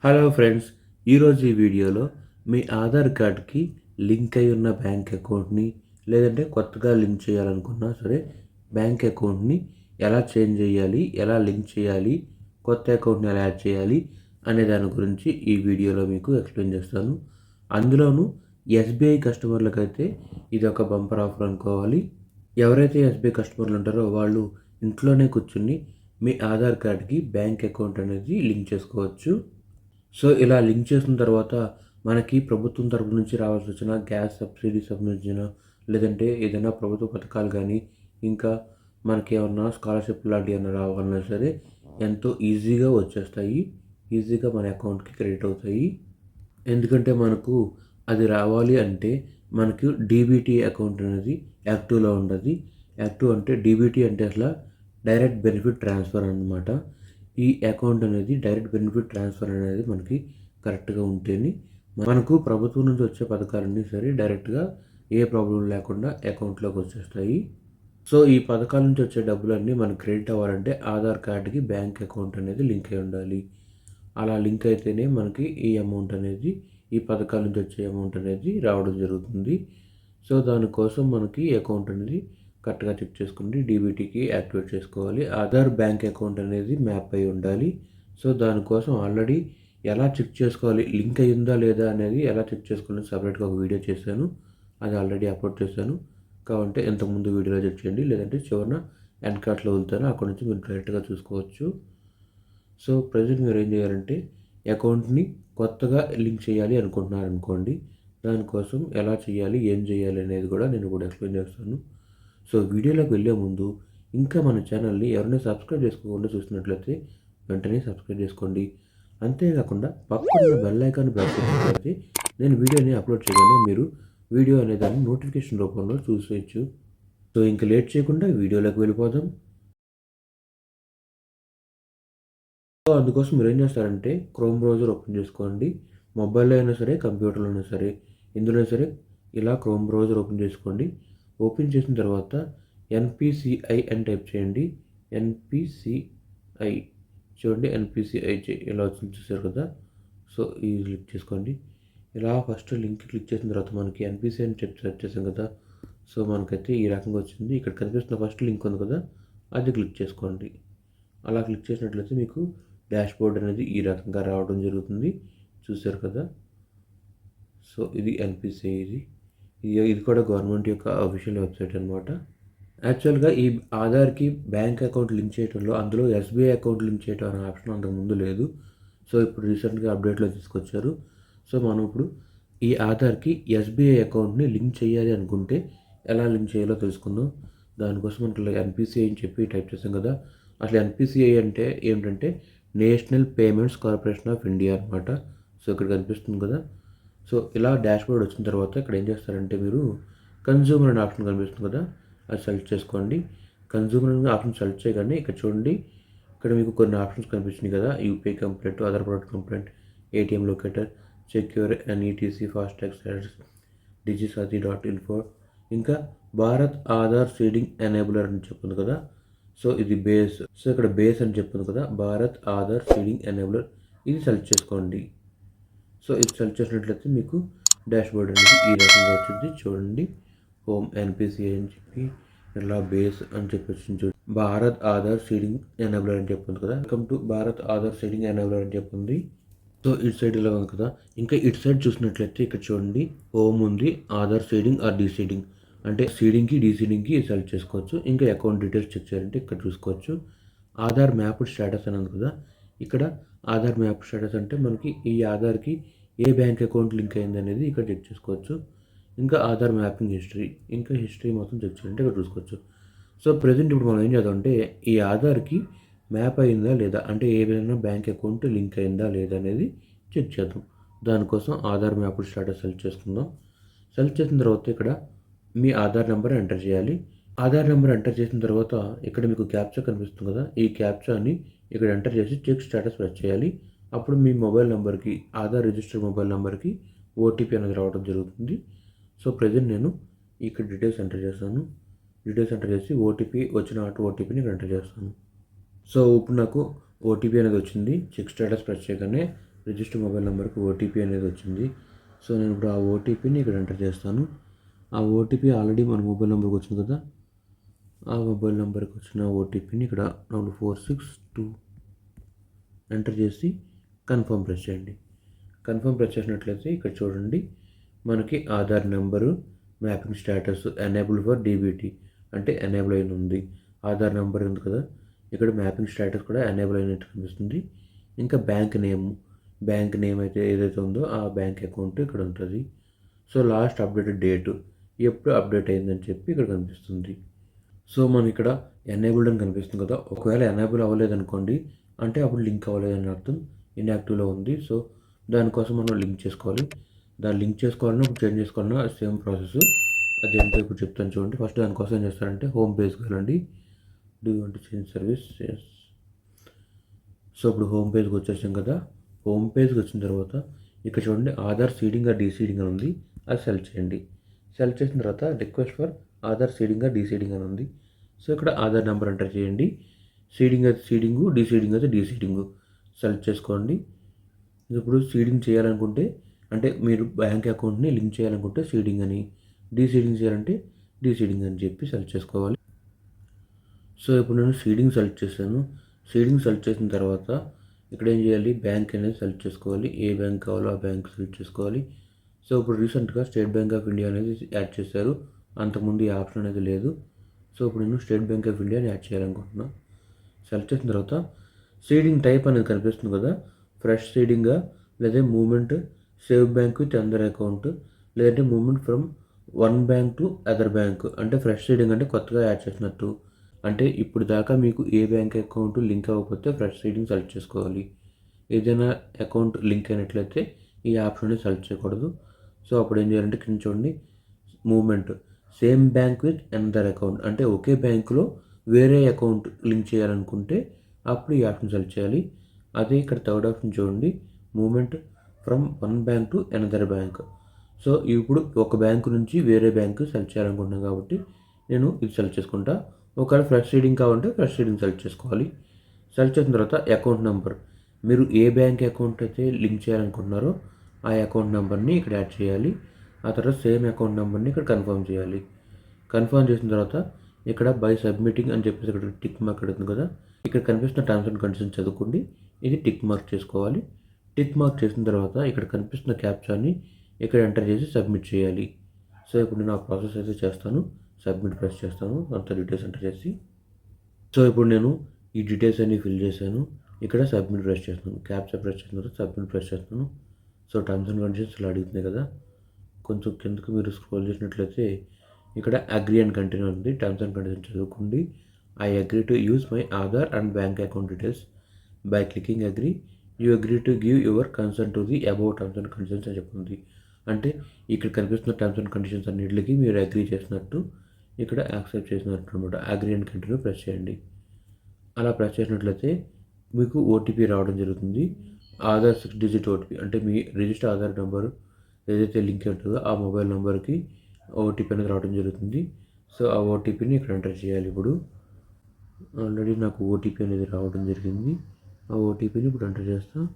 Hello friends, ఈరోజు ఈ వీడియోలో మీ ఆధార్ కార్డ్కి లింక్ అయి ఉన్న బ్యాంక్ అకౌంట్ని లేదంటే కొత్తగా లింక్ చేయాలనుకున్నా సరే బ్యాంక్ అకౌంట్ని ఎలా చేంజ్ చేయాలి, ఎలా లింక్ చేయాలి, కొత్త అకౌంట్ని ఎలా యాడ్ చేయాలి అనే దాని గురించి ఈ వీడియోలో మీకు ఎక్స్ప్లెయిన్ చేస్తాను. అందులోనూ ఎస్బీఐ కస్టమర్లకైతే ఇది ఒక బంపర్ ఆఫర్ అనుకోవాలి. ఎవరైతే ఎస్బీఐ కస్టమర్లు ఉంటారో వాళ్ళు ఇంట్లోనే కూర్చుని మీ ఆధార్ కార్డ్కి బ్యాంక్ అకౌంట్ అనేది లింక్ చేసుకోవచ్చు. సో ఇలా లింక్ చేసిన తర్వాత మనకి ప్రభుత్వం తరపు నుంచి రావాల్సి వచ్చిన గ్యాస్ సబ్సిడీ సంబంధించిన లేదంటే ఏదైనా ప్రభుత్వ పథకాలు కానీ ఇంకా మనకి ఏమన్నా స్కాలర్షిప్ లాంటివి ఏమన్నా రావాలన్నా సరే ఎంతో ఈజీగా వచ్చేస్తాయి. ఈజీగా మన అకౌంట్కి క్రెడిట్ అవుతాయి. ఎందుకంటే మనకు అది రావాలి అంటే మనకు డీబీటీ అకౌంట్ అనేది యాక్టివ్లో ఉండదు. యాక్టివ్ అంటే డీబీటీ అంటే అసలు డైరెక్ట్ బెనిఫిట్ ట్రాన్స్ఫర్ అన్నమాట. ఈ అకౌంట్ అనేది డైరెక్ట్ బెనిఫిట్ ట్రాన్స్ఫర్ అనేది మనకి కరెక్ట్గా ఉంటేనే మనకు ప్రభుత్వం నుంచి వచ్చే పథకాలన్నీ సరే డైరెక్ట్గా ఏ ప్రాబ్లం లేకుండా అకౌంట్లోకి వచ్చేస్తాయి. సో ఈ పథకాల నుంచి వచ్చే డబ్బులన్నీ మనకు క్రెడిట్ అవ్వాలంటే ఆధార్ కార్డుకి బ్యాంక్ అకౌంట్ అనేది లింక్ అయి ఉండాలి. అలా లింక్ అయితేనే మనకి ఈ అమౌంట్ అనేది ఈ పథకాల నుంచి వచ్చే అమౌంట్ అనేది రావడం జరుగుతుంది. సో దానికోసం మనకి అకౌంట్ అనేది కరెక్ట్గా చెక్ చేసుకుని డీబీటీకి యాక్టివేట్ చేసుకోవాలి. ఆధార్ బ్యాంక్ అకౌంట్ అనేది మ్యాప్ అయి ఉండాలి. సో దానికోసం ఆల్రెడీ ఎలా చెక్ చేసుకోవాలి, లింక్ అయ్యిందా లేదా అనేది ఎలా చెక్ చేసుకోవాలని సపరేట్గా ఒక వీడియో చేశాను. అది ఆల్రెడీ అప్లోడ్ చేశాను. కాబట్టి ఇంతకుముందు వీడియోలో చెక్ చేయండి, లేదంటే చివరిన ఎండ్ కార్ట్లో వదులుతాను, అక్కడ నుంచి మీరు డైరెక్ట్గా చూసుకోవచ్చు. సో ప్రజెంట్ మీరు ఏం చేయాలంటే అకౌంట్ని కొత్తగా లింక్ చేయాలి అనుకుంటున్నారు అనుకోండి, దానికోసం ఎలా చేయాలి, ఏం చేయాలి అనేది కూడా నేను కూడా ఎక్స్ప్లెయిన్ చేస్తాను. సో వీడియోలోకి వెళ్ళే ముందు ఇంకా మన ఛానల్ని ఎవరైనా సబ్స్క్రైబ్ చేసుకోకుండా చూసినట్లయితే వెంటనే సబ్స్క్రైబ్ చేసుకోండి. అంతేకాకుండా పక్కన బెల్ ఐకాన్ ప్రెస్ చేసినట్లయితే నేను వీడియోని అప్లోడ్ చేయగానే మీరు వీడియో అనే దాన్ని నోటిఫికేషన్ రూపంలో చూసేయచ్చు. సో ఇంకా లేట్ చేయకుండా వీడియోలోకి వెళ్ళిపోదాం. సో అందుకోసం మీరు ఏం చేస్తారంటే క్రోమ్ బ్రౌజర్ ఓపెన్ చేసుకోండి. మొబైల్లో అయినా సరే, కంప్యూటర్లో అయినా సరే, ఇందులో సరే ఇలా క్రోమ్ బ్రౌజర్ ఓపెన్ చేసుకోండి. ఓపెన్ చేసిన తర్వాత ఎన్పిసిఐ అని టైప్ చేయండి. ఎన్పిసిఐ చూడండి, ఎన్పిసిఐ ఇలా వచ్చింది చూసారు కదా. సో ఇది క్లిక్ చేసుకోండి. ఇలా ఫస్ట్ లింక్ క్లిక్ చేసిన తర్వాత మనకి ఎన్పిసిఐ అని సెర్చ్ చేసాం కదా. సో మనకైతే ఈ రకంగా వచ్చింది. ఇక్కడ కనిపిస్తున్న ఫస్ట్ లింక్ ఉంది కదా, అది క్లిక్ చేసుకోండి. అలా క్లిక్ చేసినట్లయితే మీకు డాష్ బోర్డ్ అనేది ఈ రకంగా రావడం జరుగుతుంది, చూసారు కదా. సో ఇది ఎన్పిసిఐ, ఇది కూడా గవర్నమెంట్ యొక్క అఫీషియల్ వెబ్సైట్ అనమాట. యాక్చువల్గా ఈ ఆధార్కి బ్యాంక్ అకౌంట్ లింక్ చేయడంలో అందులో ఎస్బీఐ అకౌంట్ లింక్ చేయడం అనే ఆప్షన్ అంతకుముందు లేదు. సో ఇప్పుడు రీసెంట్గా అప్డేట్లో తీసుకొచ్చారు. సో మనం ఇప్పుడు ఈ ఆధార్కి ఎస్బీఐ అకౌంట్ని లింక్ చేయాలి అనుకుంటే ఎలా లింక్ చేయాలో తెలుసుకుందాం. దానికోసం మనకి ఎన్పిసిఐ అని చెప్పి టైప్ చేసాం కదా. అసలు ఎన్పిసిఐ అంటే ఏమిటంటే national payments corporation of India అనమాట. సో ఇక్కడ కనిపిస్తుంది కదా. సో ఇలా డాష్ బోర్డ్ వచ్చిన తర్వాత ఇక్కడ ఏం చేస్తారంటే మీరు కన్జ్యూమర్ అనే ఆప్షన్ కనిపిస్తుంది కదా, అది సెలెక్ట్ చేసుకోండి. కన్జ్యూమర్ అనే ఆప్షన్ సెలెక్ట్ చేయగానే ఇక్కడ చూడండి, ఇక్కడ మీకు కొన్ని ఆప్షన్స్ కనిపిస్తున్నాయి కదా. UPI complaint, other product complaint, ATM locator, secure NETC, FASTag status, digisathi.info, ఇంకా భారత్ ఆధార్ సీడింగ్ ఎనేబులర్ అని చెప్తుంది కదా. సో ఇది బేస్. సో ఇక్కడ బేస్ అని చెప్తుంది కదా, భారత్ ఆధార్ సీడింగ్ ఎనేబులర్, ఇది సెలెక్ట్ చేసుకోండి. సో ఇది సెలెక్ట్ చేసినట్లయితే మీకు డాష్ బోర్డ్ అనేది ఈ రకంగా వచ్చింది. చూడండి, హోమ్ ఎన్పిసిఐ అని చెప్పి ఇలా బేస్ అని చెప్పి వచ్చింది. భారత్ ఆధార్ సీడింగ్ ఎనేబులర్ అని చెప్తుంది కదా. Welcome to Bharat Aadhaar seeding enabler అని చెప్తుంది. సో ఇటు సైడ్ ఇలా ఉంది కదా. ఇంకా ఇటు సైడ్ చూసినట్లయితే ఇక్కడ చూడండి, హోమ్ ఉంది, ఆధార్ సీడింగ్ ఆర్ డీసీడింగ్ అంటే సీడింగ్కి డీసీడింగ్కి సెలెక్ట్ చేసుకోవచ్చు. ఇంకా అకౌంట్ డీటెయిల్స్ చెక్ చేయాలంటే ఇక్కడ చూసుకోవచ్చు. ఆధార్ మ్యాప్డ్ స్టేటస్ అని ఉంది కదా. ఇక్కడ ఆధార్ మ్యాప్ స్టేటస్ అంటే మనకి ఈ ఆధార్కి ఏ బ్యాంక్ అకౌంట్ లింక్ అయింది అనేది ఇక్కడ చెక్ చేసుకోవచ్చు. ఇంకా ఆధార్ మ్యాపింగ్ హిస్టరీ, ఇంకా హిస్టరీ మొత్తం చెక్ చేయాలంటే ఇక్కడ చూసుకోవచ్చు. సో ప్రజెంట్ ఇప్పుడు మనం ఏం చేద్దామంటే ఈ ఆధార్కి మ్యాప్ అయిందా లేదా, అంటే ఏదైనా బ్యాంక్ అకౌంట్ లింక్ అయిందా లేదా అనేది చెక్ చేద్దాం. దానికోసం ఆధార్ మ్యాప్ స్టేటస్ సెలెక్ట్ చేసుకుందాం. సెలెక్ట్ చేసిన తర్వాత ఇక్కడ మీ ఆధార్ నెంబర్ ఎంటర్ చేయాలి. ఆధార్ నెంబర్ ఎంటర్ చేసిన తర్వాత ఇక్కడ మీకు క్యాప్చా కనిపిస్తుంది కదా, ఈ క్యాప్చాని ఇక్కడ ఎంటర్ చేసి చెక్ స్టేటస్ ప్రెస్ చేయాలి. అప్పుడు మీ మొబైల్ నెంబర్కి, ఆధార్ రిజిస్టర్డ్ మొబైల్ నెంబర్కి ఓటీపీ అనేది రావడం జరుగుతుంది. సో ప్రజెంట్ నేను ఇక్కడ డీటెయిల్స్ ఎంటర్ చేస్తాను. డీటెయిల్స్ ఎంటర్ చేసి ఓటీపీ వచ్చిన ఓటీపీని ఇక్కడ ఎంటర్ చేస్తాను. సో ఇప్పుడు నాకు ఓటీపీ అనేది వచ్చింది. చెక్ స్టేటస్ ప్రెస్ చేయగానే రిజిస్టర్ మొబైల్ నెంబర్కి ఓటీపీ అనేది వచ్చింది. సో నేను ఇప్పుడు ఆ ఓటీపీని ఇక్కడ ఎంటర్ చేస్తాను. ఆ ఓటీపీ ఆల్రెడీ మన మొబైల్ నెంబర్కి వచ్చింది కదా, ఆ మొబైల్ నెంబర్కి వచ్చిన ఓటీపీని ఇక్కడ 4462 ఎంటర్ చేసి కన్ఫర్మ్ ప్రెస్ చేయండి. కన్ఫర్మ్ ప్రెస్ చేసినట్లయితే ఇక్కడ చూడండి, మనకి Aadhaar number, mapping status enable for DBT అంటే ఎనేబుల్ అయిన ఉంది. ఆధార్ నెంబర్ ఉంది కదా, ఇక్కడ మ్యాపింగ్ స్టేటస్ కూడా ఎనేబుల్ అయినట్టు కనిపిస్తుంది. ఇంకా బ్యాంక్ నేమ్ అయితే ఏదైతే ఉందో ఆ బ్యాంక్ అకౌంట్ ఇక్కడ ఉంటుంది. సో లాస్ట్ అప్డేటెడ్ డేటు ఎప్పుడు అప్డేట్ అయిందని చెప్పి ఇక్కడ కనిపిస్తుంది. సో మనం ఇక్కడ ఎనేబుల్డ్ అని కనిపిస్తుంది కదా, ఒకవేళ ఎనేబుల్ అవ్వలేదనుకోండి అంటే అప్పుడు లింక్ అవ్వలేదని అర్థం, ఇన్యాక్టివ్లో ఉంది. సో దానికోసం మనం లింక్ చేసుకోవాలి. దాన్ని లింక్ చేసుకోవాలన్నా ఇప్పుడు చేంజ్ చేసుకోవాలన్నా సేమ్ ప్రాసెస్. అది ఎంతో ఇప్పుడు చెప్తాను చూడండి. ఫస్ట్ దానికోసం ఏం చేస్తారంటే హోమ్ పేజ్కి వెళ్ళండి. Do you want to change service? Yes. So ఇప్పుడు హోమ్ పేజ్కి వచ్చేసాం కదా. హోమ్ పేజ్కి వచ్చిన తర్వాత ఇక్కడ చూడండి ఆధార్ సీడింగ్ ఆర్ డీసీడింగ్ అని ఉంది, అది సెలెక్ట్ చేయండి. సెలెక్ట్ చేసిన తర్వాత request for Aadhaar seeding or deseeding అని ఉంది. సో ఇక్కడ ఆధార్ నెంబర్ ఎంటర్ చేయండి. సీడింగ్ అయితే సీడింగు, డీసీడింగ్ అయితే డీసీడింగు సెలెక్ట్ చేసుకోండి. ఇప్పుడు సీడింగ్ చేయాలనుకుంటే అంటే మీరు బ్యాంక్ అకౌంట్ని లింక్ చేయాలనుకుంటే సీడింగ్ అని, డీసీడింగ్ చేయాలంటే డీసీడింగ్ అని చెప్పి సెలెక్ట్ చేసుకోవాలి. సో ఇప్పుడు నేను సీడింగ్ సెలెక్ట్ చేశాను. సీడింగ్ సెలెక్ట్ చేసిన తర్వాత ఇక్కడ ఏం చేయాలి, బ్యాంక్ అనేది సెలెక్ట్ చేసుకోవాలి. ఏ బ్యాంక్ కావాలో ఆ బ్యాంక్ సెలెక్ట్ చేసుకోవాలి. సో ఇప్పుడు రీసెంట్గా స్టేట్ బ్యాంక్ ఆఫ్ ఇండియా అనేది యాడ్ చేశారు, అంతకుముందు ఈ ఆప్షన్ అనేది లేదు. సో ఇప్పుడు నేను స్టేట్ బ్యాంక్ ఆఫ్ ఇండియాని యాడ్ చేయాలనుకుంటున్నాను. సెలెక్ట్ చేసిన తర్వాత సీడింగ్ టైప్ అనేది కనిపిస్తుంది కదా, ఫ్రెష్ సీడింగా లేదా మూవ్మెంట్ సేవ్ బ్యాంక్ విత్ అందర్ అకౌంట్, లేదంటే movement from one bank to other bank. అంటే ఫ్రెష్ సీడింగ్ అంటే కొత్తగా యాడ్ చేసినట్టు. అంటే ఇప్పుడు దాకా మీకు ఏ బ్యాంక్ అకౌంట్ లింక్ అవ్వకపోతే ఫ్రెష్ సీడింగ్ సెలెక్ట్ చేసుకోవాలి. ఏదైనా అకౌంట్ లింక్ అయినట్లయితే ఈ ఆప్షన్ని సెలెక్ట్ చేయకూడదు. సో అప్పుడు ఏం చేయాలంటే కింద చూడండి, movement same bank with another account అంటే ఒకే బ్యాంకులో వేరే అకౌంట్ లింక్ చేయాలనుకుంటే అప్పుడు ఈ ఆప్షన్ సెలెక్ట్ చేయాలి. అదే ఇక్కడ థర్డ్ ఆప్షన్ చూడండి, movement from one bank to another bank. So ఇప్పుడు ఒక బ్యాంకు నుంచి వేరే బ్యాంకు సెలెక్ట్ చేయాలనుకుంటున్నాను కాబట్టి నేను ఇది సెలెక్ట్ చేసుకుంటా. ఒకవేళ ఫ్రెష్ సీడింగ్ కావాలంటే ఫ్రెష్ సీడింగ్ సెలెక్ట్ చేసుకోవాలి. సెలెక్ట్ చేసిన తర్వాత అకౌంట్ నెంబర్, మీరు ఏ బ్యాంక్ అకౌంట్ అయితే లింక్ చేయాలనుకుంటున్నారో ఆ అకౌంట్ నెంబర్ని ఇక్కడ యాడ్ చేయాలి. ఆ తర్వాత సేమ్ అకౌంట్ నెంబర్ని ఇక్కడ కన్ఫర్మ్ చేయాలి. కన్ఫర్మ్ చేసిన తర్వాత ఇక్కడ బై సబ్మిటింగ్ అని చెప్పేసి ఇక్కడ టిక్ మార్క్ అడుగుతుంది కదా, ఇక్కడ కనిపిస్తున్న టర్మ్స్ అండ్ కండిషన్స్ చదువుకోండి. ఇది టిక్ మార్క్ చేసుకోవాలి. టిక్ మార్క్ చేసిన తర్వాత ఇక్కడ కనిపిస్తున్న క్యాప్చాని ఇక్కడ ఎంటర్ చేసి సబ్మిట్ చేయాలి. సో ఇప్పుడు నేను ఆ ప్రాసెస్ అయితే చేస్తాను. సబ్మిట్ ప్రెస్ చేస్తాను, అంత డీటెయిల్స్ ఎంటర్ చేసి. సో ఇప్పుడు నేను ఈ డీటెయిల్స్ అన్ని ఫిల్ చేశాను. ఇక్కడ సబ్మిట్ ప్రెస్ చేస్తున్నాను, క్యాప్చా ప్రెస్ చేసిన తర్వాత సబ్మిట్ ప్రెస్ చేస్తున్నాను. సో టర్మ్స్ అండ్ కండిషన్స్ ఇలా అడుగుతున్నాయి కదా, కొంచెం కిందకు మీరు స్క్రోల్ చేసినట్లయితే ఇక్కడ అగ్రీ అండ్ కంటిన్యూ ఉంది. టర్మ్స్ అండ్ కండిషన్స్ చదువుకోండి. I agree to use my Aadhaar and bank account details by clicking agree. You agree to give your concern to the above terms and conditions అని చెప్తుంది. అంటే ఇక్కడ కనిపిస్తున్న terms and conditions అన్నింటికి మీరు agree చేసినట్టు, ఇక్కడ యాక్సెప్ట్ చేసినట్టు అనమాట. అగ్రీ అండ్ కంటిన్యూ ప్రెస్ చేయండి. అలా ప్రెస్ చేసినట్లయితే మీకు ఓటీపీ రావడం జరుగుతుంది. ఆధార్ 6 డిజిట్ ఓటీపీ అంటే మీ రిజిస్టర్ ఆధార్ నెంబర్ ఏదైతే లింక్ ఉంటుందో ఆ మొబైల్ నెంబర్కి ఓటీపీ అనేది రావడం జరుగుతుంది. సో ఆ ఓటీపీని ఇక్కడ ఎంటర్ చేయాలి. ఇప్పుడు ఆల్రెడీ నాకు ఓటీపీ అనేది రావడం జరిగింది. ఆ ఓటీపీని ఇప్పుడు ఎంటర్ చేస్తాను.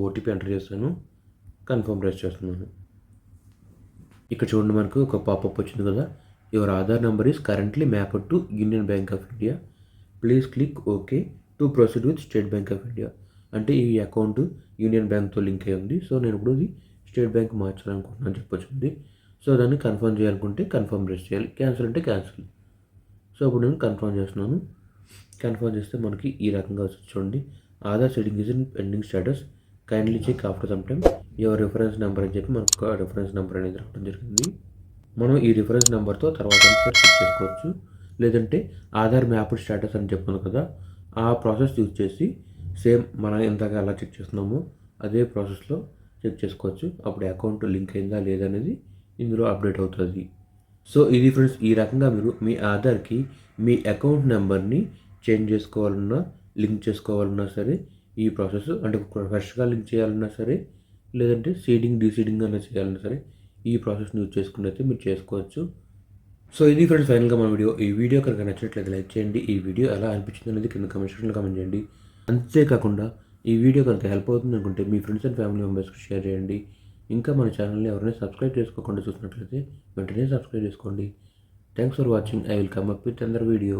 ఓటీపీ ఎంటర్ చేస్తాను, కన్ఫర్మ్ ప్రెస్ చేస్తున్నాను. ఇక్కడ చూడండి, మనకు ఒక పాపప్ వచ్చింది కదా, your Aadhaar number is currently mapped to union bank of India, please click okay to proceed with state bank of India. అంటే ఈ అకౌంట్ యూనియన్ బ్యాంక్తో లింక్ అయి ఉంది. సో నేను ఇప్పుడు ఇది స్టేట్ బ్యాంక్ మార్చాలనుకుంటున్నాను చెప్పొచ్చింది. సో దాన్ని కన్ఫర్మ్ చేయాలనుకుంటే కన్ఫర్మ్ ప్రెస్ చేయాలి, క్యాన్సిల్ అంటే క్యాన్సిల్. సో ఇప్పుడు నేను కన్ఫర్మ్ చేస్తున్నాను. కన్ఫర్మ్ చేస్తే మనకి ఈ రకంగా వచ్చి చూడండి, Aadhaar setting is in pending status, kindly check after some time your reference number అని చెప్పి మనకు ఒక రిఫరెన్స్ నెంబర్ అనేది రావడం జరిగింది. మనం ఈ రిఫరెన్స్ నెంబర్తో తర్వాత చెక్ చేసుకోవచ్చు. లేదంటే ఆధార్ మ్యాప్డ్ స్టేటస్ అని చెప్తుంది కదా, ఆ ప్రాసెస్ యూజ్ చేసి సేమ్ మనం ఎంతగా ఎలా చెక్ చేస్తున్నామో అదే ప్రాసెస్లో చెక్ చేసుకోవచ్చు. అప్పుడు అకౌంట్ లింక్ అయిందా లేదనేది ఇందులో అప్డేట్ అవుతుంది. సో ఇది ఫ్రెండ్స్, ఈ రకంగా మీరు మీ ఆధార్కి మీ అకౌంట్ నెంబర్ని చేంజ్ చేసుకోవాలన్నా లింక్ చేసుకోవాలన్నా సరే ఈ ప్రాసెస్, అంటే ఫ్రెష్గా లింక్ చేయాలన్నా సరే లేదంటే సీడింగ్ డీసీడింగ్ అన్నా చేయాలన్నా సరే ఈ ప్రాసెస్ని యూజ్ చేసుకుని అయితే మీరు చేసుకోవచ్చు. సో ఇది ఫ్రెండ్స్ ఫైనల్గా మన వీడియో. ఈ వీడియో కనుక నచ్చినట్లయితే లైక్ చేయండి. ఈ వీడియో ఎలా అనిపించింది అనేది కింద కామెంట్ సెక్షన్లో కామెంట్ చేయండి. అంతేకాకుండా ఈ వీడియో కనుక హెల్ప్ అవుతుంది అనుకుంటే మీ ఫ్రెండ్స్ అండ్ ఫ్యామిలీ మెంబర్స్కి షేర్ చేయండి. ఇంకా మన ఛానల్ని ఎవరైనా సబ్స్క్రైబ్ చేసుకోకుండా చూసినట్లయితే వెంటనే సబ్స్క్రైబ్ చేసుకోండి. Thanks for watching. I will come up with another video.